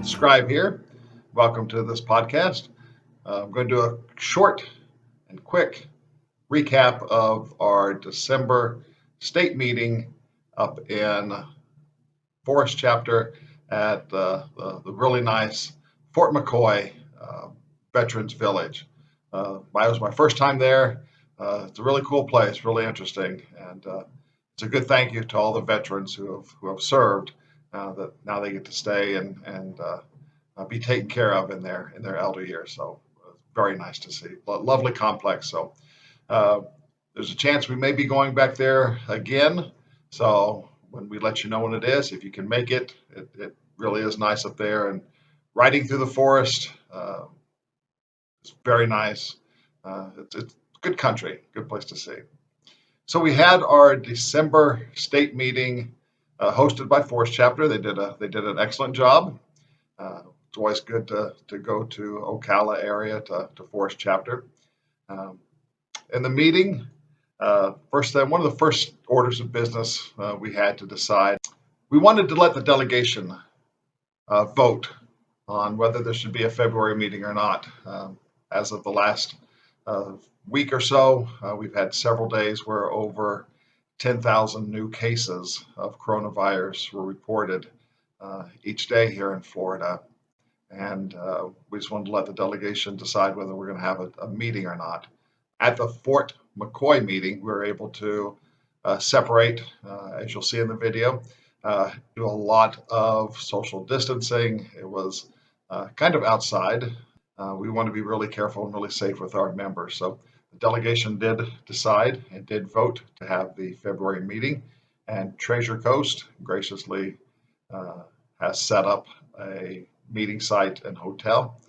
Scribe here. Welcome to this podcast. I'm going to do a short and quick recap of our December state meeting up in Forest Chapter at the really nice Fort McCoy Veterans Village. It was my first time there. It's a really cool place, really interesting, and it's a good thank you to all the veterans who have served. That now they get to stay and be taken care of in their elder years. So very nice to see. Lovely complex. So there's a chance we may be going back there again. So when we let you know when it is, if you can make it, it really is nice up there. And riding through the forest, it's very nice. It's good country, good place to see. So we had our December state meeting hosted by Forest Chapter. They did an excellent job. It's always good to go to Ocala area to Forest Chapter. In the meeting, one of the first orders of business we had to decide, we wanted to let the delegation vote on whether there should be a February meeting or not. As of the last week or so, we've had several days where over 10,000 new cases of coronavirus were reported each day here in Florida. And we just wanted to let the delegation decide whether we're going to have a meeting or not. At the Fort McCoy meeting, we were able to separate, as you'll see in the video, do a lot of social distancing. It was kind of outside. We want to be really careful and really safe with our members. So the delegation did decide and did vote to have the February meeting, and Treasure Coast graciously has set up a meeting site and hotel.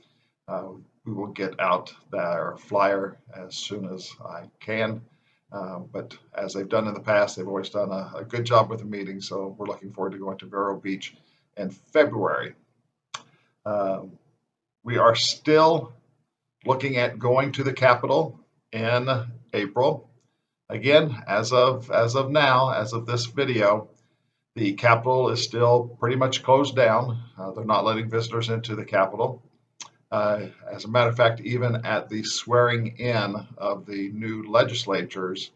We will get out their flyer as soon as I can. But as they've done in the past, they've always done a good job with the meeting. So we're looking forward to going to Vero Beach in February. We are still looking at going to the Capitol in April. Again, as of now, as of this video, the Capitol is still pretty much closed down. They're not letting visitors into the Capitol. As a matter of fact, even at the swearing in of the new legislatures,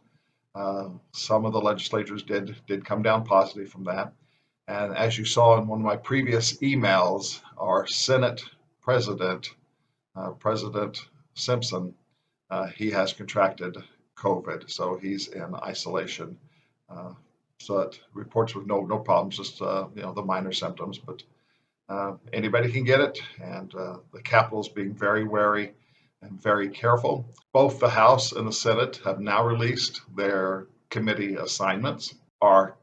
some of the legislators did come down positive from that. And as you saw in one of my previous emails, our Senate President, President Simpson, he has contracted COVID, so he's in isolation. So it reports with no problems, just the minor symptoms, but anybody can get it, and the Capitol's being very wary and very careful. Both the House and the Senate have now released their committee assignments. Our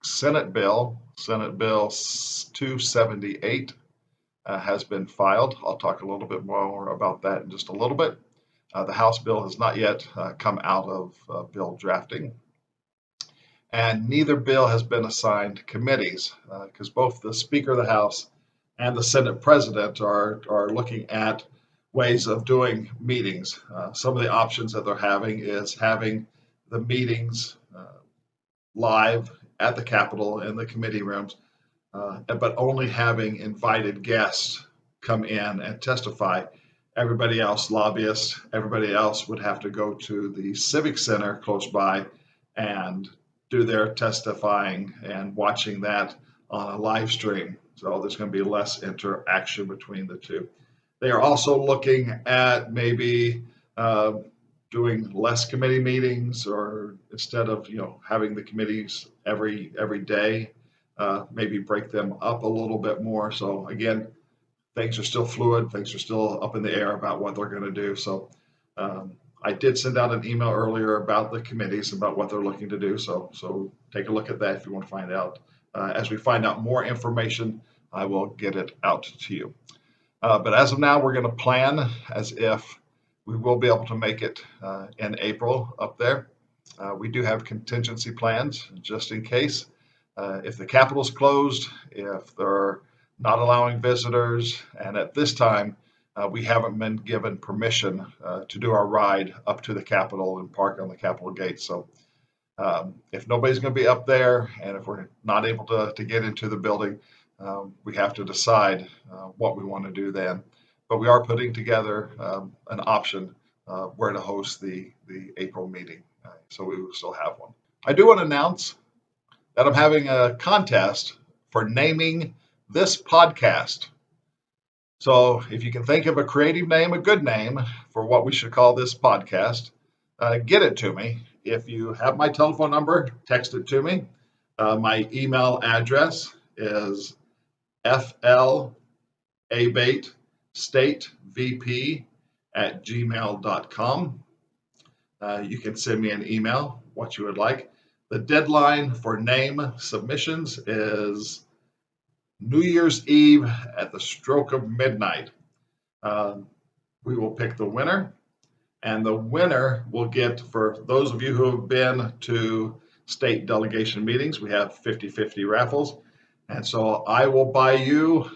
Senate Bill 278, has been filed. I'll talk a little bit more about that in just a little bit. The House bill has not yet come out of bill drafting. And neither bill has been assigned committees because both the Speaker of the House and the Senate President are looking at ways of doing meetings. Some of the options that they're having is having the meetings live at the Capitol in the committee rooms, but only having invited guests come in and testify. Everybody else, lobbyists, everybody else would have to go to the Civic Center close by and do their testifying and watching that on a live stream. So there's going to be less interaction between the two. They are also looking at maybe doing less committee meetings, or instead of having the committees every day, maybe break them up a little bit more. So again, things are still fluid. Things are still up in the air about what they're going to do. So I did send out an email earlier about the committees, about what they're looking to do. So take a look at that if you want to find out. As we find out more information, I will get it out to you. But as of now, we're going to plan as if we will be able to make it in April up there. We do have contingency plans just in case. If the Capitol's closed, if they're not allowing visitors, and at this time, we haven't been given permission to do our ride up to the Capitol and park on the Capitol gate. So if nobody's going to be up there, and if we're not able to get into the building, we have to decide what we want to do then. But we are putting together an option where to host the April meeting. So we will still have one. I do want to announce that I'm having a contest for naming this podcast. So if you can think of a creative name, a good name for what we should call this podcast, get it to me. If you have my telephone number, text it to me. My email address is flabatestatevp@gmail.com. You can send me an email, what you would like. The deadline for name submissions is New Year's Eve at the stroke of midnight. We will pick the winner, and the winner will get, for those of you who have been to state delegation meetings, we have 50-50 raffles. And so I will buy you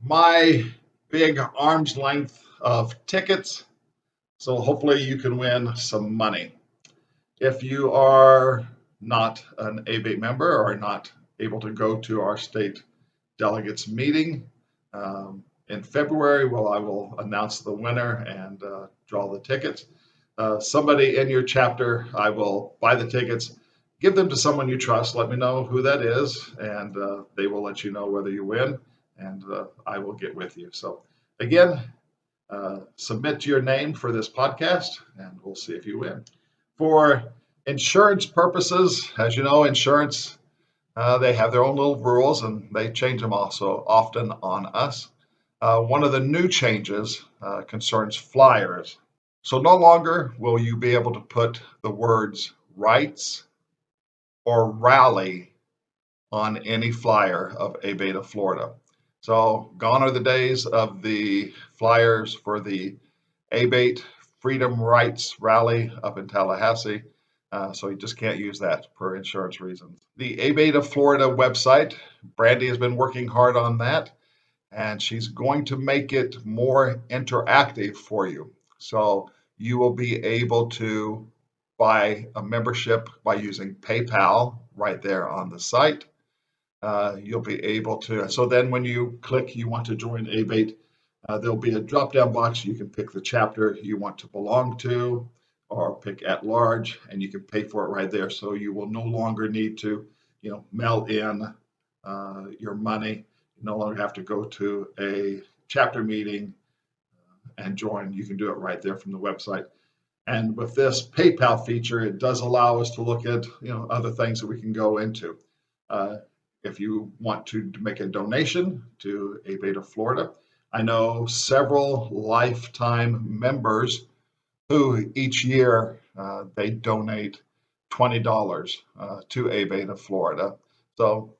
my big arm's length of tickets. So hopefully you can win some money. If you are not an ABATE member or not able to go to our state delegates meeting in February, well, I will announce the winner and draw the tickets. Somebody in your chapter, I will buy the tickets, give them to someone you trust, let me know who that is, and they will let you know whether you win, and I will get with you. So again, submit your name for this podcast, and we'll see if you win. For insurance purposes, as you know, insurance, they have their own little rules, and they change them also often on us. One of the new changes concerns flyers. So no longer will you be able to put the words rights or rally on any flyer of ABATE of Florida. So gone are the days of the flyers for the ABATE Freedom Rights Rally up in Tallahassee. So you just can't use that for insurance reasons. The ABATE of Florida website, Brandy has been working hard on that, and she's going to make it more interactive for you. So you will be able to buy a membership by using PayPal right there on the site. You'll be able to, so then when you click you want to join ABATE, there'll be a drop-down box. You can pick the chapter you want to belong to or pick at large, and you can pay for it right there. So you will no longer need to, mail in your money. You no longer have to go to a chapter meeting and join. You can do it right there from the website. And with this PayPal feature, it does allow us to look at, other things that we can go into. If you want to make a donation to ABATE of Florida, I know several lifetime members who each year they donate $20 to ABATE of Florida. So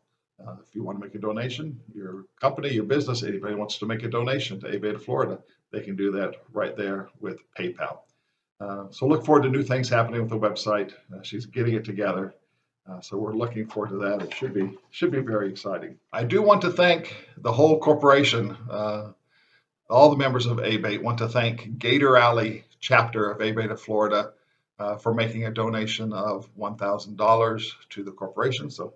if you want to make a donation, your company, your business, anybody wants to make a donation to ABATE of Florida, they can do that right there with PayPal. So look forward to new things happening with the website. She's getting it together. So we're looking forward to that. It should be very exciting. I do want to thank the whole corporation, all the members of ABATE. Want to thank Gator Alley chapter of ABATE of Florida for making a donation of $1,000 to the corporation. So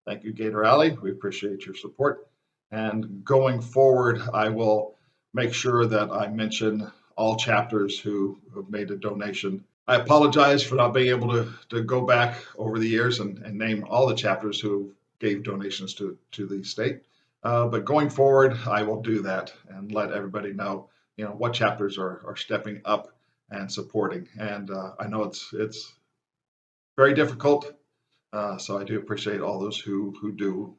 thank you, Gator Alley. We appreciate your support. And going forward, I will make sure that I mention all chapters who have made a donation. I apologize for not being able to go back over the years and name all the chapters who gave donations to the state. But going forward, I will do that and let everybody know, what chapters are stepping up and supporting. And I know it's very difficult. So I do appreciate all those who do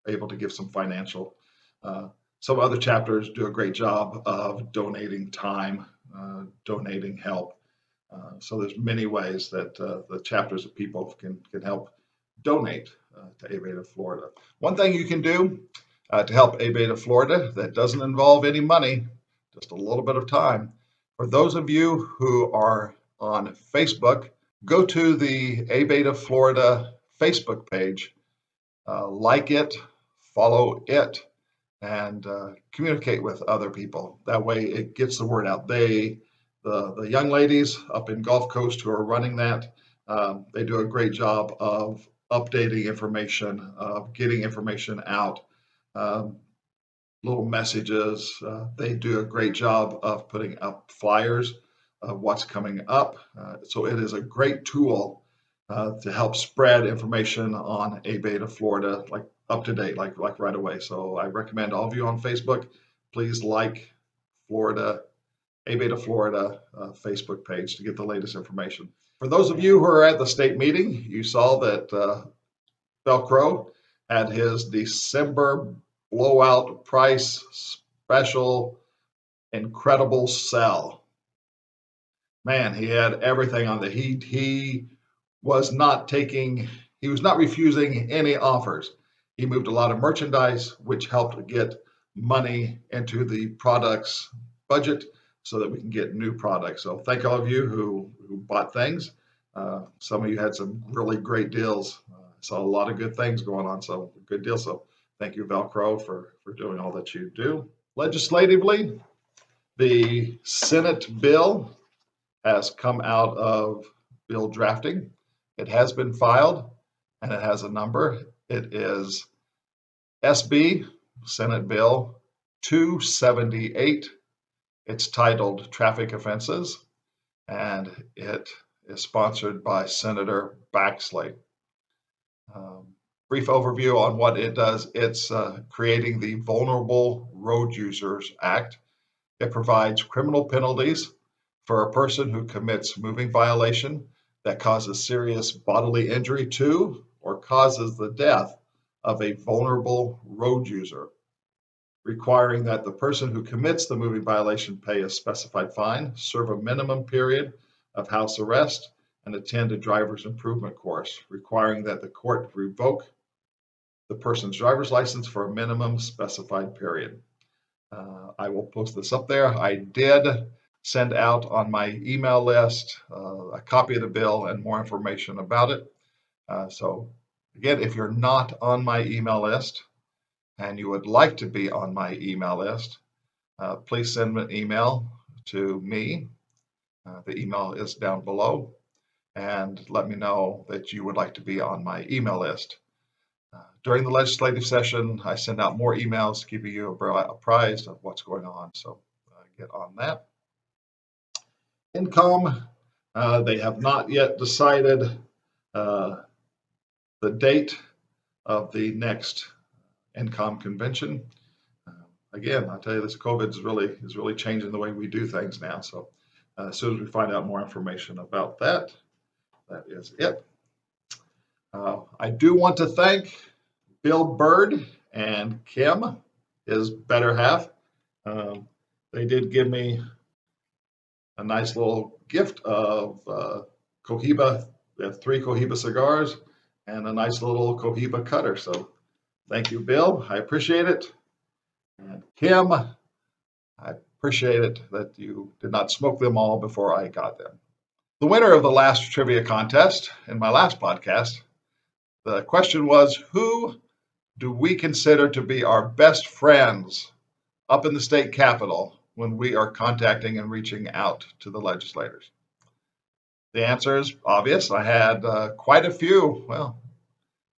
able to give some financial. Some other chapters do a great job of donating time, donating help. So there's many ways that the chapters of people can help donate to ABATE of Florida. One thing you can do to help ABATE of Florida that doesn't involve any money, just a little bit of time. For those of you who are on Facebook, go to the ABATE of Florida Facebook page, like it, follow it, and communicate with other people. That way it gets the word out. The young ladies up in Gulf Coast who are running that, they do a great job of updating information, of getting information out, um, little messages. They do a great job of putting up flyers of what's coming up. So it is a great tool to help spread information on ABATE of Florida, like up to date, like right away. So I recommend all of you on Facebook, please like Florida, ABATE of Florida Facebook page to get the latest information. For those of you who are at the state meeting, you saw that Velcro had his December blowout price special incredible sell. Man, he had everything on the heat. He was not refusing any offers. He moved a lot of merchandise, which helped get money into the product's budget so that we can get new products. So thank all of you who bought things. Some of you had some really great deals. Saw a lot of good things going on, so good deal. So thank you, Velcro, for doing all that you do. Legislatively, the Senate bill has come out of bill drafting. It has been filed and it has a number. It is SB, Senate Bill 278. It's titled Traffic Offenses, and it is sponsored by Senator Baxley. Brief overview on what it does. It's creating the Vulnerable Road Users Act. It provides criminal penalties for a person who commits moving violation that causes serious bodily injury to or causes the death of a vulnerable road user, requiring that the person who commits the moving violation pay a specified fine, serve a minimum period of house arrest, and attend a driver's improvement course, requiring that the court revoke the person's driver's license for a minimum specified period. I will post this up there. I did send out on my email list a copy of the bill and more information about it. So again, if you're not on my email list and you would like to be on my email list, please send an email to me. The email is down below, and let me know that you would like to be on my email list. During the legislative session, I send out more emails keeping you apprised of what's going on. So get on that. Income, they have not yet decided the date of the next Income convention. Again, I'll tell you, this COVID is really changing the way we do things now. So as soon as we find out more information about that, that is it. I do want to thank Bill Bird and Kim, his better half. They did give me a nice little gift of Cohiba. They have 3 Cohiba cigars and a nice little Cohiba cutter. So thank you, Bill. I appreciate it. And Kim, I appreciate it that you did not smoke them all before I got them. The winner of the last trivia contest in my last podcast, the question was, who do we consider to be our best friends up in the state capitol when we are contacting and reaching out to the legislators? The answer is obvious. I had quite a few,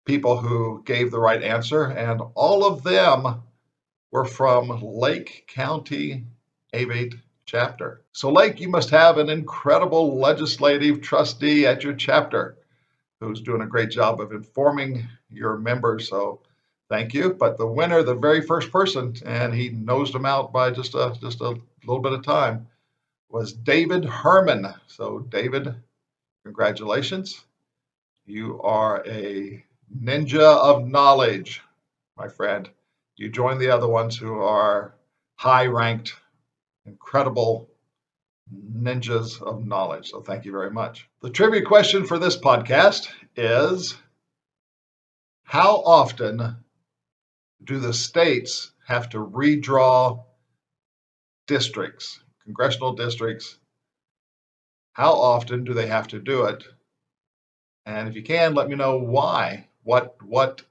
people who gave the right answer, and all of them were from Lake County ABATE chapter. So Lake, you must have an incredible legislative trustee at your chapter who's doing a great job of informing your members. So thank you. But the winner, the very first person, and he nosed them out by just a little bit of time, was David Herman. So David, congratulations. You are a ninja of knowledge, my friend. You join the other ones who are high-ranked, incredible ninjas of knowledge. So thank you very much. The trivia question for this podcast is, how often do the states have to redraw districts, congressional districts? How often do they have to do it? And if you can, let me know why. What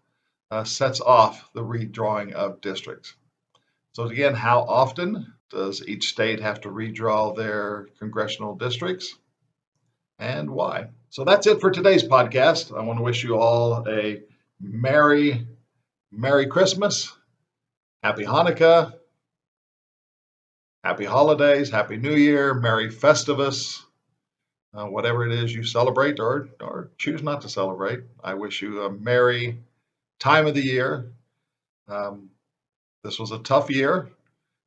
sets off the redrawing of districts? So again, how often does each state have to redraw their congressional districts, and why? So that's it for today's podcast. I want to wish you all a Merry Christmas, Happy Hanukkah, Happy Holidays, Happy New Year, Merry Festivus, whatever it is you celebrate or choose not to celebrate. I wish you a merry time of the year. This was a tough year.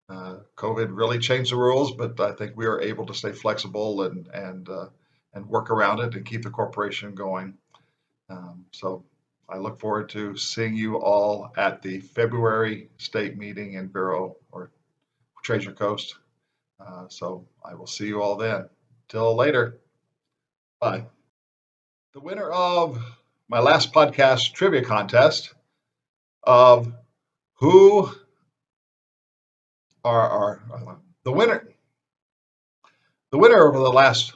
COVID really changed the rules, but I think we are able to stay flexible and work around it and keep the corporation going. So I look forward to seeing you all at the February state meeting in Vero or Treasure Coast. So I will see you all then. Till later. Bye. The winner of my last podcast trivia contest of who are the winner of the last